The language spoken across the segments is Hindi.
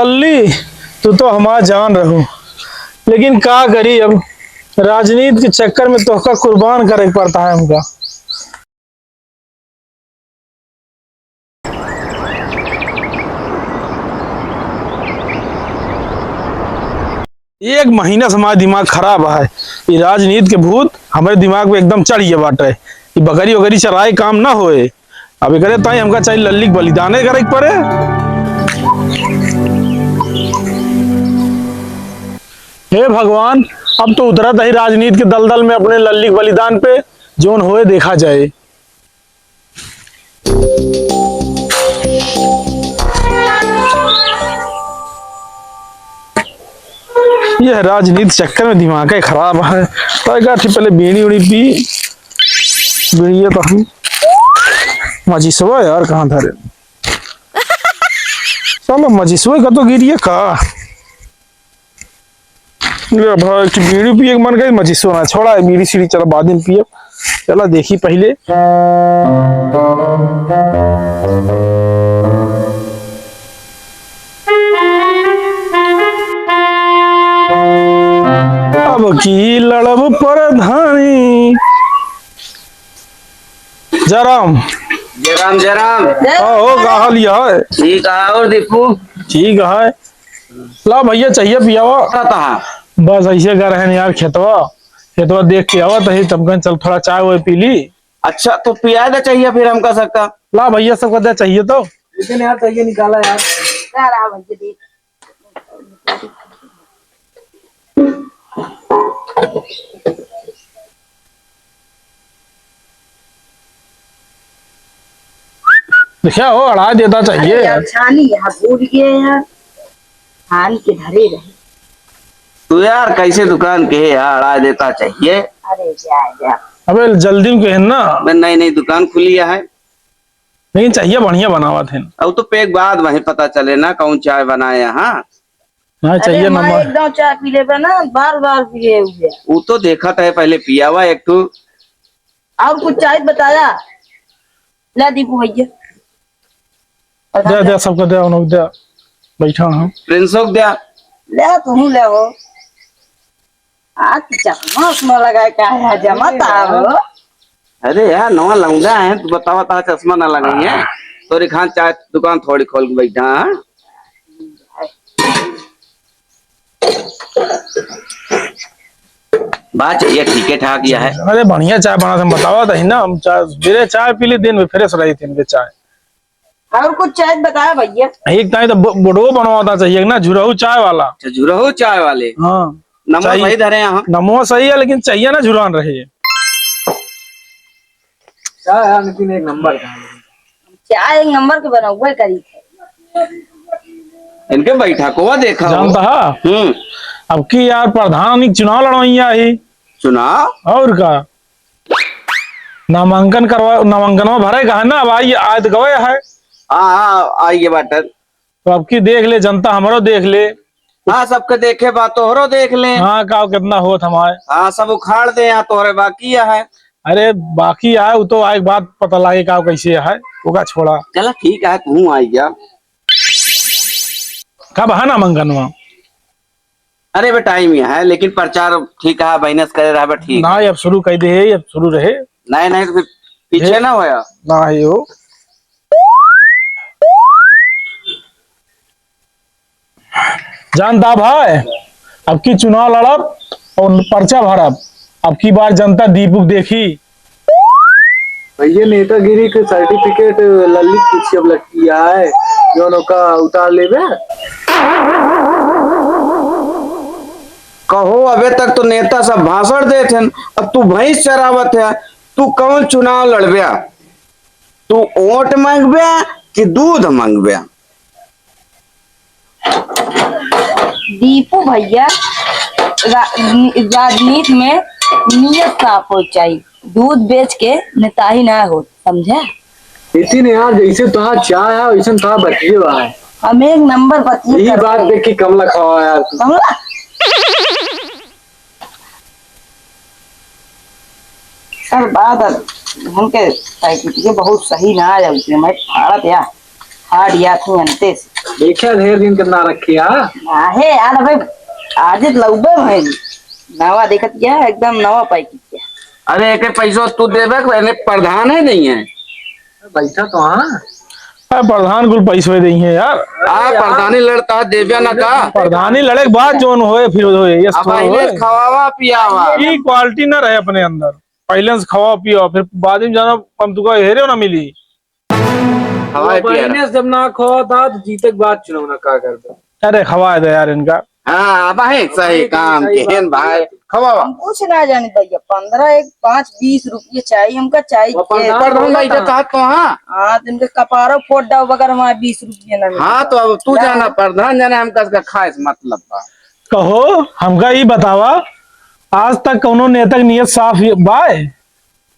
अल्ली तू तो हमारा जान रहो, लेकिन का करी अब राजनीति के चक्कर में तोहका कुर्बान करे पड़ता है हमका। एक महीना से हमारा दिमाग खराब है। ये राजनीति के भूत हमारे दिमाग पे एकदम चढ़ गए बाटे। ये बकरी वगैरह चराए काम ना होए। अब करे ताई हमका चाहिए लल्ली के बलिदाने करे के पड़े। हे भगवान, अब तो उतरत ही राजनीति के दलदल में अपने लल्ली के बलिदान पे जोन होए देखा जाए। यह राजनीति चक्कर में दिमाग ही खराब है। तो पहले बीड़ी उड़ी पी बीड़ी तो हम मजिसवा यार कहाँ धरे। चलो मजिसवा का तो गिरिए का भाई की बीड़ी पिए मन गई मजिसवा ना छोड़ा है। बीड़ी सीढ़ी चलो बाद में पिए। चलो देखी पहले अब की लड़ब प्रधानी जराम जराम जराम हो गाहल है। ठीक है और दीपू ठीक है। ला भैया चाहिए पियावा बस ऐसे कर रहे यार। खेतवा देख के आवा तो तब चल थोड़ा चाय वो पी ली। अच्छा तो पिया दे चाहिए फिर हम कर सकता। ला भैया सबको दे चाहिए तो लेकिन यार चाहिए निकाला यार देखा हो अड़ा देता चाहिए यार। छानी यहाँ भूल गए यार, छानी के धरे रहे। तू यार कैसे दुकान के यार अड़ा देता चाहिए। अरे जा अबे जल्दी में कहन ना नई नई दुकान खुली है लेकिन चाहिए बढ़िया बनावा थे। अब तो पेक बाद वहीं पता चले ना कौन चाय बनाए यहाँ। हाँ चाहिए नंबर एकदम चाय पी ले ना बार बार पिए हुए। वो तो देखा था पहले पिया हुआ एक तो और कुछ चाय बताया। ला दीपू भैया दे दे सबको दे उन दे बैठा हम प्रिंसों को दिया ले तू ले हो। आज चश्मा लगाए का है जमाता हो। अरे यार नवा लौंडा है तू बतावा ता चश्मा ना लगाई है तो खान चाय दुकान थोड़ी खोल के बैठा है। बात चाहिए ठीक है ठाक यह है। अरे बढ़िया चाय बना था बतावा था ना हम चाय चाय पी ले दिन में फ्रेश रही थी इनके चाय। और कुछ चाय बताया भैया। एक टाइम तो बुढ़ो बनवाता चाहिए ना झुरहू चाय वाला। झुरहू चाय वाले हाँ नंबर सही धरे यहाँ। नमो सही है लेकिन चाहिए ना झुरान रहे चाय लेकिन एक नंबर का चाय एक नंबर के बना हुआ करी इनके बैठा को देखा जानता है। अब की यार प्रधान चुनाव लड़वाइया ही चुनाव और का नामांकन में भरे का है ना। अब आई आज गए है। हाँ आइए बाटर तो अब की देख ले जनता हमारो देख ले। हाँ सबके देखे बात तोहरो देख ले। हाँ का कितना हो हमारे। हाँ सब उखाड़ दे यहाँ तोहरे बाकी है। अरे बाकी है वो तो एक बात पता लगे का कैसे है वो छोड़ा। चला ठीक है तू आई गया कब है नामांकन वहाँ। अरे बे टाइम ही है लेकिन प्रचार ठीक है बैनस करे रहा ठीक ना अब शुरू कर दे अब शुरू रहे नहीं तो फिर पीछे ना होया ना ही हो। जानता भाई अब की चुनाव लड़ब और पर्चा भरब। अब की बार जनता दीपक देखी भैया नेतागिरी के सर्टिफिकेट ललित कुछ अब लटकी है जो का उतार लेबे। कहो अबे तक तो नेता सब भाषण दे थे अब तू भैंस चरावत है। तू कौन चुनाव लड़बे तू वोट मांगबे कि दूध मांगबे। दीपू भैया राजनीति में नियत साफ हो चाहिए। दूध बेच के नेता ही ना हो समझे। इसी ने यार जैसे तुहार चाय है वैसे तुहार बतिए हुआ है। हम एक नंबर बतिए यही बात देख के कमला खावा यार कमला। सर बात हमके बहुत सही ना आया उसने मैं फाड़ा दिया हार दिया थी अंते से। देखा ढेर दिन कितना रखिया। आहे यार भाई आज लौबे भाई नवा देखत क्या एकदम नवा पाई क्या। अरे एक पैसा तू देवे पहले प्रधान है नहीं है। बैठा तो हाँ प्रधान कुल पैसे दे हैं यार। प्रधानी लड़ता है देव्या ना का। प्रधानी लड़े के बाद जोन होए फिर होए ये अब थोड़ा पहले होए खवावा पियावा। की क्वालिटी ना रहे अपने अंदर। पहले से खवा पियो फिर बाद में जाना हम तुका हेरे ना मिली। हवाई पिया महीने से जब ना खो था तो जीते के बाद चुनाव ना का कर दो। अरे खवा दे यार इनका। हाँ भाई सही काम केहन भाई खवावा। हम कुछ ना जाने भैया 15 एक 5 20 रुपये चाहिए हमका चाहिए। प्रधान भाई तो कहा तो हाँ। हाँ तो इनके कपारो फोड़ डाउ बगैर हमारे 20 रुपये ना मिले। हाँ तो अब तू जाना प्रधान जाना हमका इसका खास मतलब बा। कहो हमका ये बतावा आज तक कोनो नेता की नियत साफ बाय।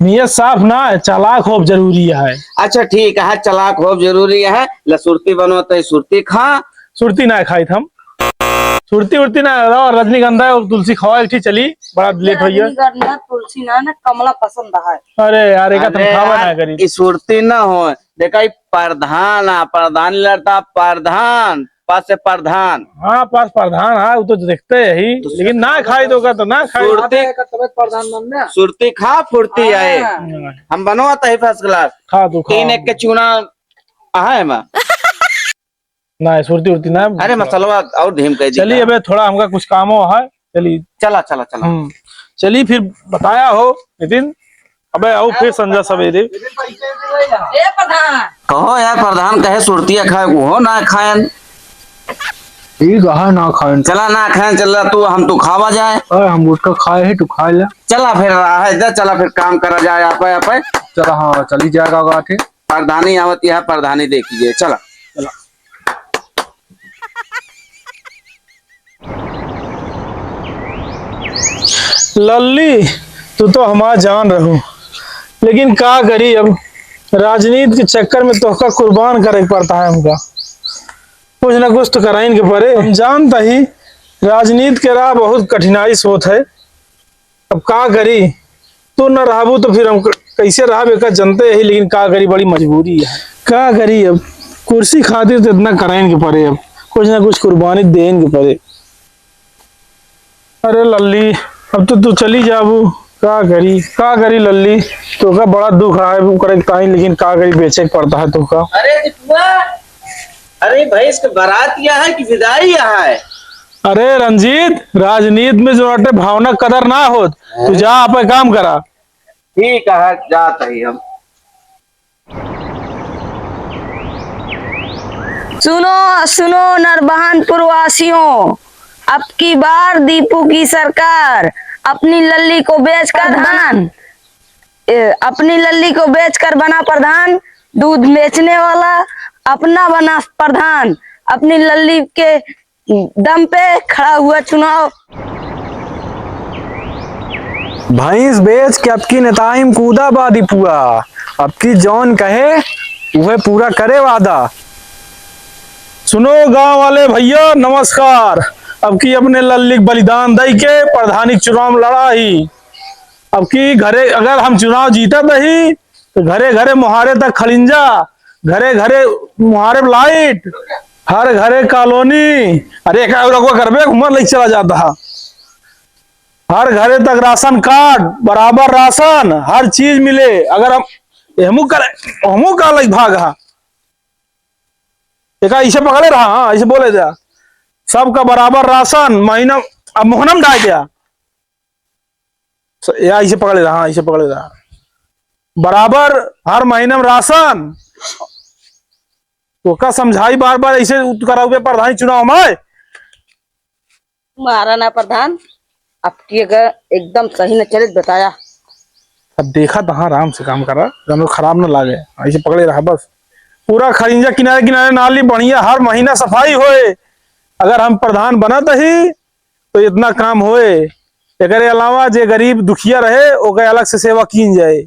नियत साफ ना है चालाक होब जरूरी है। अच्छा ठीक है चलाक हो जरूरी है लसुर्ती बनो तो सुरती खा। सुरती ना खाई हम सुरती उड़ती ना रजनीगंधा और तुलसी खवा एक चली बड़ा लेट हो गया। रजनीगंधा तुलसी ना कमला पसंद है। अरे यार एक अरे खावा ना यार, करी ई सुरती ना हो देखा ई प्रधान प्रधान लड़ता प्रधान पास से प्रधान। हाँ पास प्रधान है वो तो देखते है ही लेकिन ना खाई दोगा तो ना खाई। सुरती प्रधान बनना सुरती खा फुर्ती आए हम बनवाता है फर्स्ट क्लास। खा तू खा 3 एक के चूना है माँ। ना सुरती उड़ती ना। अरे मसलवा और धीम कह चलिए अबे थोड़ा हमका कुछ काम हो है चलिए। चला चला चला चलिए फिर बताया हो नितिन अबे आओ फिर संजय सवेरे। ए प्रधान कहो यार प्रधान कहे सुरतिया खाए वो ना खायन। ठीक है ना खाए चला ना खायन चला तू हम तू खावा जाए। हम गुटका खाए है तू खा ले। चला फिर चला फिर काम करा जाए आप चला हाँ चली जाएगा गाठी। प्रधानी आवती है प्रधानी देखिए चला। लल्ली तू तो हमारा जान रहो लेकिन का करी अब राजनीति के चक्कर में तोहका कुर्बान करे पड़ता है हमका। कुछ ना कुछ तो कराइन के परे। हम जानता ही राजनीति के राह बहुत कठिनाई से होत है। अब का करी तू न रहबू तो फिर हम कैसे रहा का जनते ही लेकिन का करी बड़ी मजबूरी है। का करी अब कुर्सी खातिर तो इतना कराइन के परे अब कुछ ना कुछ कुर्बानी देन के परे। अरे लल्ली अब तो तू चली जाबू का करी लल्ली तो का बड़ा दुख है वो करे ताई लेकिन का करी बेचे पड़ता है तो का। अरे जितुआ अरे भाई इसका बारात यह है कि विदाई यहाँ है। अरे रंजीत राजनीति में जो अटे भावना कदर ना हो तू जा आप काम करा। ठीक है जाता ही हम। सुनो सुनो नरबहानपुर वासियों अब की बार दीपू की सरकार अपनी लल्ली को बेचकर बना प्रधान। दूध बेचने वाला अपना बना प्रधान। अपनी लल्ली के दम पे खड़ा हुआ चुनाव। भैंस बेच के अब की नेताइम कूदा बादी पुआ। अब की जौन कहे वह पूरा करे वादा। सुनो गांव वाले भैया नमस्कार। अब की अपने लल्ली बलिदान दई के प्रधानी चुनाव लड़ा ही। अब की घरे अगर हम चुनाव जीता ही तो घरे घरे मुहारे तक खलिंजा घरे घरे मुहारे लाइट हर घरे कॉलोनी। अरे करबे घूमर लेके चला जाता है। हर घरे तक राशन कार्ड बराबर राशन हर चीज मिले। अगर हम हमू का लग भाग एक ऐसे पकड़े रहा। हाँ ऐसे बोले जा सबका बराबर राशन महीना अब मोहनम डाल दिया या ऐसे पकड़े रहा। ऐसे पकड़े रहा बराबर हर महीने में राशन तो का समझाई बार बार ऐसे करा हुए प्रधान चुनाव में। मारा ना प्रधान अब की अगर एकदम सही न चले बताया। अब देखा तहाँ आराम से काम करा जब खराब ना लागे ऐसे पकड़े रहा बस। पूरा खरिंजा किनारे किनारे नाली बढ़िया हर महीना सफाई होए। अगर हम प्रधान बनत ही तो इतना काम होए। एक अलावा जे गरीब दुखिया रहे ओके अलग से सेवा की जाए।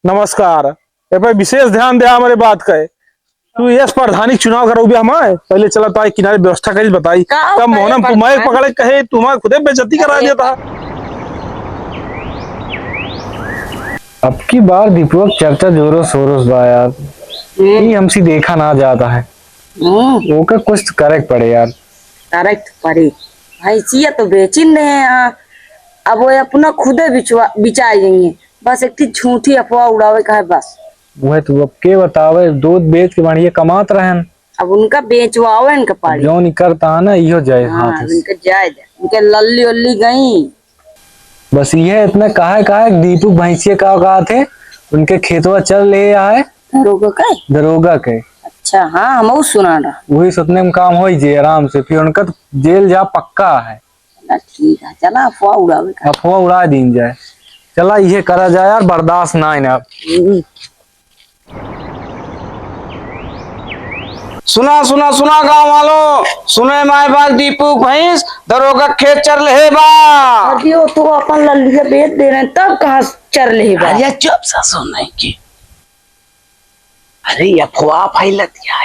नमस्कार ए पर विशेष ध्यान दे हमारे बात का। तू यस प्रधानी चुनाव करो हमारे पहले चला तो किनारे व्यवस्था करी बताई तब मोहनम कुमार पकड़े कहे तुम्हारे खुदे बेइज्जती करा दिया था। अब की बार दीपक चर्चा जोरों शोरों बा यार। ये हमसे देखा ना जाता है। वो का कुछ करेक्ट पड़े यार। करेक्ट पड़े। भैंसिया तो बेच ही नहीं है यहाँ। अब वो अपना खुदे बिचाएंगे। बस एक झूठी अफवाह उड़ावे का है बस। वह तो अब के बतावे, दूध बेच के बढ़िया कमात रहन। अब उनका बेचवाओ इनका पाड़ी। जो नहीं करता है ना इहो जाए हाँ, हाथ से। इनका जाए उनके लल्ली उल्ली गई। बस ये इतना कहा दीपू भैंसिया का थे उनके खेतवा चल ले आए दरोगा का? दरोगा के। अच्छा हाँ, हम सुना रहा। वही सोचने में काम हो जे आराम से, फिर उनका तो जेल जा पक्का है। ठीक है, चला अफवाह उड़ावे का। अफवाह उड़ा दीन जाए। चला ये करा जाए यार, बर्दाश्त ना है ना। सुना सुना सुना गांव वालों, सुने माए बाल दीपू भैंस दरोगा खेत चर रहे बा। अभी वो तो अपन लल्ली बेच दे रहे हैं, तब कहाँ चर ले बा? अरे चुप सा सुन की। अरे अफवाह फैलत है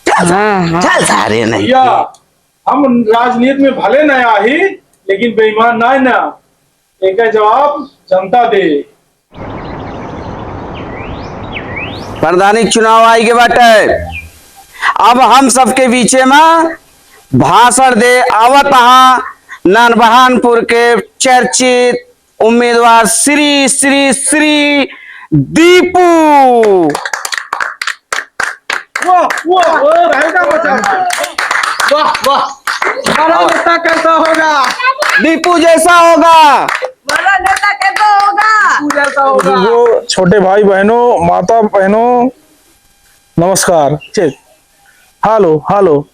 हाँ। चल सारे नहीं भैया, हम राजनीति में भले न आही लेकिन बेईमान ना ना। एक जवाब जनता दे। प्रधानी चुनाव आई के बाटे। अब हम सबके बीचे में भाषण दे आवत नरबहानपुर के चर्चित उम्मीदवार श्री श्री श्री दीपू। रहेगा बचा। वाह वाह, हमारा नेता कैसा होगा? दीपू जैसा होगा। बड़ा नेता कैसा होगा? वो छोटे भाई बहनों, माता बहनों, नमस्कार। चेक, हेलो हेलो,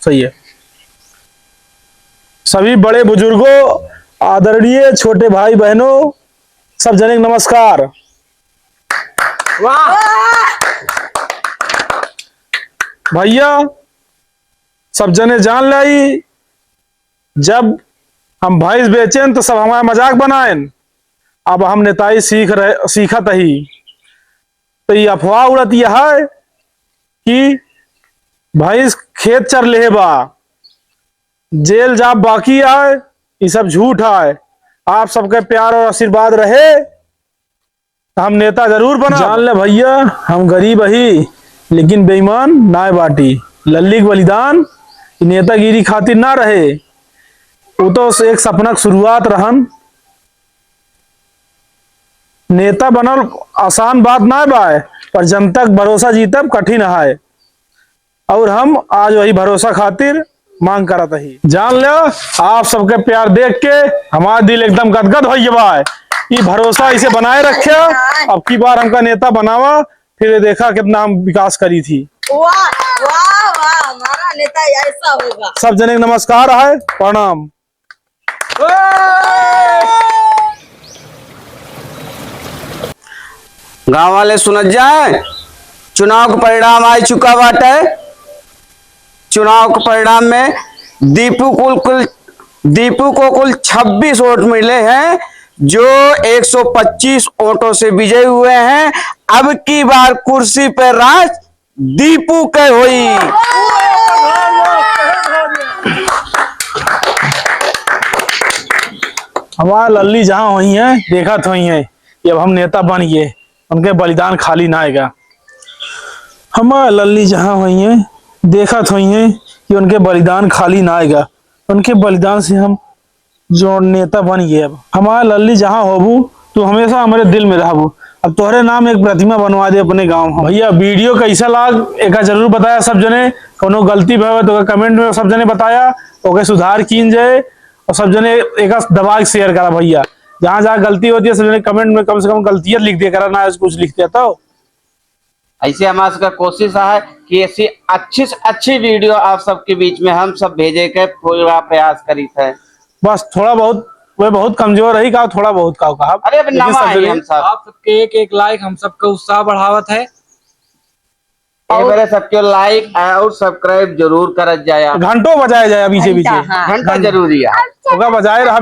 सही है। सभी बड़े बुजुर्गों, आदरणीय छोटे भाई बहनों, सब जने को नमस्कार। वाह भैया, सब जने जान लाई, जब हम भैंस बेचें तो सब हमारा मजाक बनाएं। अब हम नेताई सीखत ही। तो ये अफवाह उड़त यह है कि भैंस खेत चर ले बा, जेल जाब बाकी है, ये सब झूठ है। आप सबके प्यार और आशीर्वाद रहे तो हम नेता जरूर बना। जान ले भैया, हम गरीब ही लेकिन बेईमान ना बाटी। लल्ली के बलिदान नेतागिरी खातिर ना रहे, वो तो एक सपना की शुरुआत रहन। नेता बनल आसान बात ना बाय, पर जनता का भरोसा जीतब कठिन है। और हम आज वही भरोसा खातिर मांग करत ही। जान लो, आप सबके प्यार देख के हमारा दिल एकदम गदगद हो गया। ये भरोसा इसे बनाए रखे। अब की बार हमका नेता बनावा, फिर देखा कितना हम विकास करी थी। वाह वाह वाह, हमारा नेता ऐसा होगा। सब जने को नमस्कार है, प्रणाम। गांव वाले सुनत जाए, चुनाव का परिणाम आ चुका बाटे। चुनाव के परिणाम में दीपू को कुल 26 वोट मिले हैं, जो 125 वोटों से विजयी हुए हैं। अब की बार कुर्सी पर राज दीपू के हुई। हमारा लल्ली जहाँ हुई है देखा तो हुई है कि अब हम नेता बन गए, उनके बलिदान खाली ना आएगा। हमारा लल्ली जहाँ हुई है देखा तो हुई है कि उनके बलिदान खाली ना आएगा। उनके बलिदान से हम जो नेता बन गए। अब हमारा लल्ली जहाँ होबू तो हमेशा हमारे दिल में रहबू। अब तोहरे नाम एक प्रतिमा बनवा दे अपने गांव में। भैया वीडियो कैसा लाग एक जरूर बताया सब जने। कोनो गलती भवे तो कमेंट में सब जने बताया, ओके सुधार कीन जाए। और सब जने एक दबा के शेयर करा भैया। जहाँ जहाँ गलती होती है सब जने कमेंट में कम से कम गलतियां लिख दिया करा, ना कुछ लिख दिया। तो ऐसे हमारा सबका कोशिश है कि ऐसी अच्छी से अच्छी वीडियो आप सबके बीच में हम सब भेजे के पूरा प्रयास करी थे। बस थोड़ा बहुत वे बहुत कमजोर रही का, थोड़ा बहुत का कहा। अरे अब नवा है हम सब। आप सबके एक एक लाइक हम सबका उत्साह बढ़ावत है। और सबके लाइक और सब्सक्राइब जरूर करत जाए। घंटों बजाया जाए पीछे पीछे, घंटा जरूरी है। होगा बजाए रहा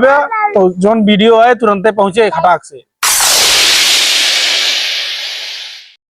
तो जोन वीडियो है तुरंते पहुंचे खटाक से।